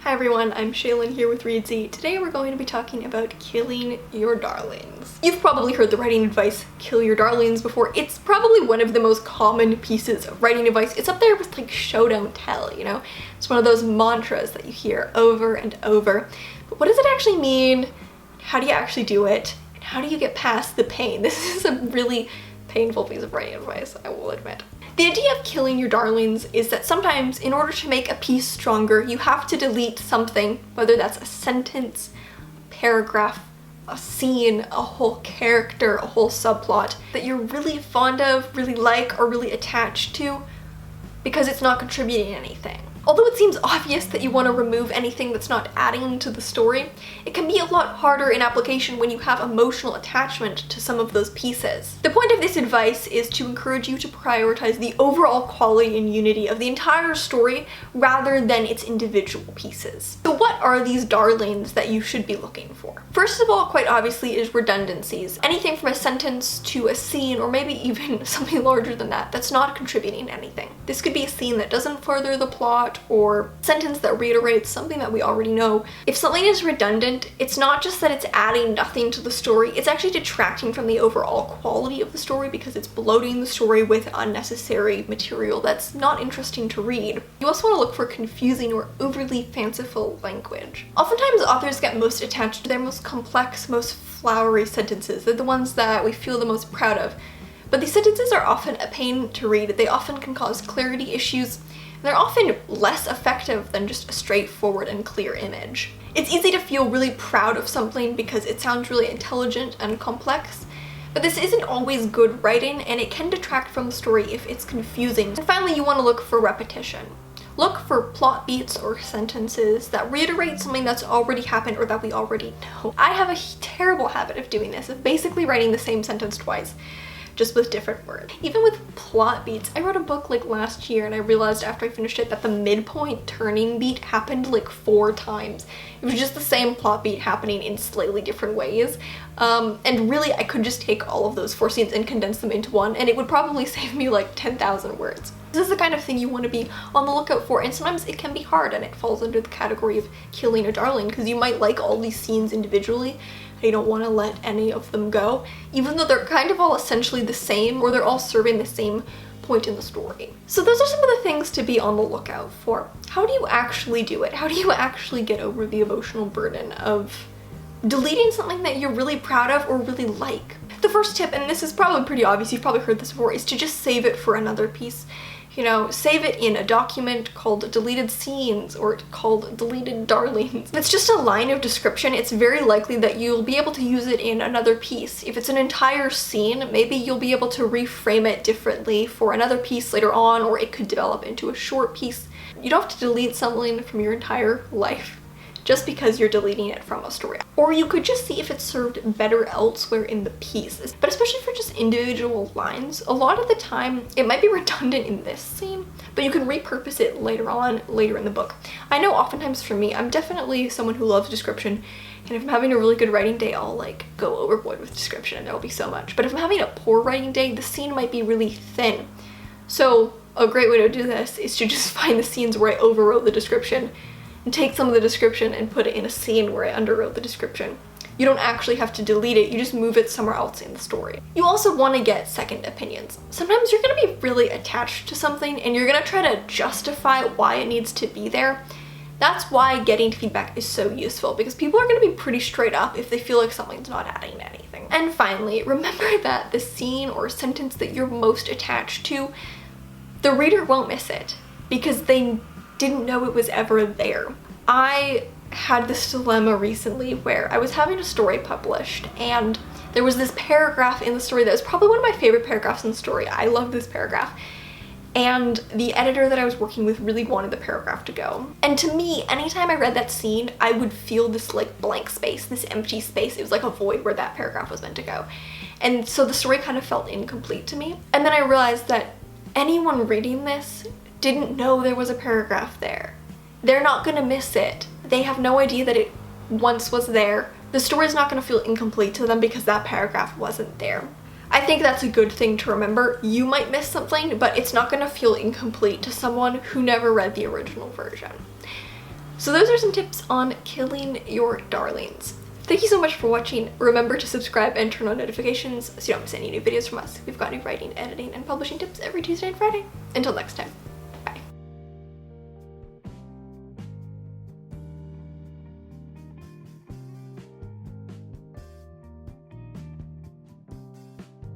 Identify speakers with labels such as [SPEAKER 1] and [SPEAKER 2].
[SPEAKER 1] Hi everyone, I'm Shaylin here with Reedsy. Today we're going to be talking about killing your darlings. You've probably heard the writing advice, kill your darlings, before. It's probably one of the most common pieces of writing advice. It's up there with like show don't tell, you know? It's one of those mantras that you hear over and over. But what does it actually mean? How do you actually do it? And how do you get past the pain? This is a really painful piece of writing advice, I will admit. The idea of killing your darlings is that sometimes in order to make a piece stronger, you have to delete something, whether that's a sentence, a paragraph, a scene, a whole character, a whole subplot that you're really fond of, really like, or really attached to, because it's not contributing anything. Although it seems obvious that you want to remove anything that's not adding to the story, it can be a lot harder in application when you have emotional attachment to some of those pieces. The point of this advice is to encourage you to prioritize the overall quality and unity of the entire story rather than its individual pieces. So what are these darlings that you should be looking for? First of all, quite obviously, is redundancies. Anything from a sentence to a scene, or maybe even something larger than that, that's not contributing anything. This could be a scene that doesn't further the plot, or sentence that reiterates something that we already know. If something is redundant, it's not just that it's adding nothing to the story, it's actually detracting from the overall quality of the story because it's bloating the story with unnecessary material that's not interesting to read. You also want to look for confusing or overly fanciful language. Oftentimes authors get most attached to their most complex, most flowery sentences. They're the ones that we feel the most proud of. But these sentences are often a pain to read. They often can cause clarity issues. They're often less effective than just a straightforward and clear image. It's easy to feel really proud of something because it sounds really intelligent and complex, but this isn't always good writing and it can detract from the story if it's confusing. And finally, you want to look for repetition. Look for plot beats or sentences that reiterate something that's already happened or that we already know. I have a terrible habit of doing this, of basically writing the same sentence twice, just with different words. Even with plot beats, I wrote a book like last year and I realized after I finished it that the midpoint turning beat happened like 4 times. It was just the same plot beat happening in slightly different ways. And really I could just take all of those 4 scenes and condense them into one and it would probably save me like 10,000 words. This is the kind of thing you want to be on the lookout for, and sometimes it can be hard and it falls under the category of killing a darling because you might like all these scenes individually. You don't want to let any of them go, even though they're kind of all essentially the same, or they're all serving the same point in the story. So those are some of the things to be on the lookout for. How do you actually do it? How do you actually get over the emotional burden of deleting something that you're really proud of or really like? The first tip, and this is probably pretty obvious, you've probably heard this before, is to just save it for another piece. You know, save it in a document called deleted scenes or called deleted darlings. If it's just a line of description, it's very likely that you'll be able to use it in another piece. If it's an entire scene, maybe you'll be able to reframe it differently for another piece later on, or it could develop into a short piece. You don't have to delete something from your entire life just because you're deleting it from a story. Or you could just see if it served better elsewhere in the piece. But especially for just individual lines, a lot of the time it might be redundant in this scene, but you can repurpose it later on, later in the book. I know oftentimes for me, I'm definitely someone who loves description, and if I'm having a really good writing day, I'll like go overboard with description and there'll be so much. But if I'm having a poor writing day, the scene might be really thin. So a great way to do this is to just find the scenes where I overwrote the description and take some of the description and put it in a scene where I underwrote the description. You don't actually have to delete it, you just move it somewhere else in the story. You also want to get second opinions. Sometimes you're going to be really attached to something and you're going to try to justify why it needs to be there. That's why getting feedback is so useful, because people are going to be pretty straight up if they feel like something's not adding anything. And finally, remember that the scene or sentence that you're most attached to, the reader won't miss it because they didn't know it was ever there. I had this dilemma recently where I was having a story published and there was this paragraph in the story that was probably one of my favorite paragraphs in the story. I love this paragraph. And the editor that I was working with really wanted the paragraph to go. And to me, anytime I read that scene, I would feel this like blank space, this empty space. It was like a void where that paragraph was meant to go. And so the story kind of felt incomplete to me. And then I realized that anyone reading this didn't know there was a paragraph there. They're not gonna miss it. They have no idea that it once was there. The story's not gonna feel incomplete to them because that paragraph wasn't there. I think that's a good thing to remember. You might miss something, but it's not gonna feel incomplete to someone who never read the original version. So those are some tips on killing your darlings. Thank you so much for watching. Remember to subscribe and turn on notifications so you don't miss any new videos from us. We've got new writing, editing, and publishing tips every Tuesday and Friday. Until next time.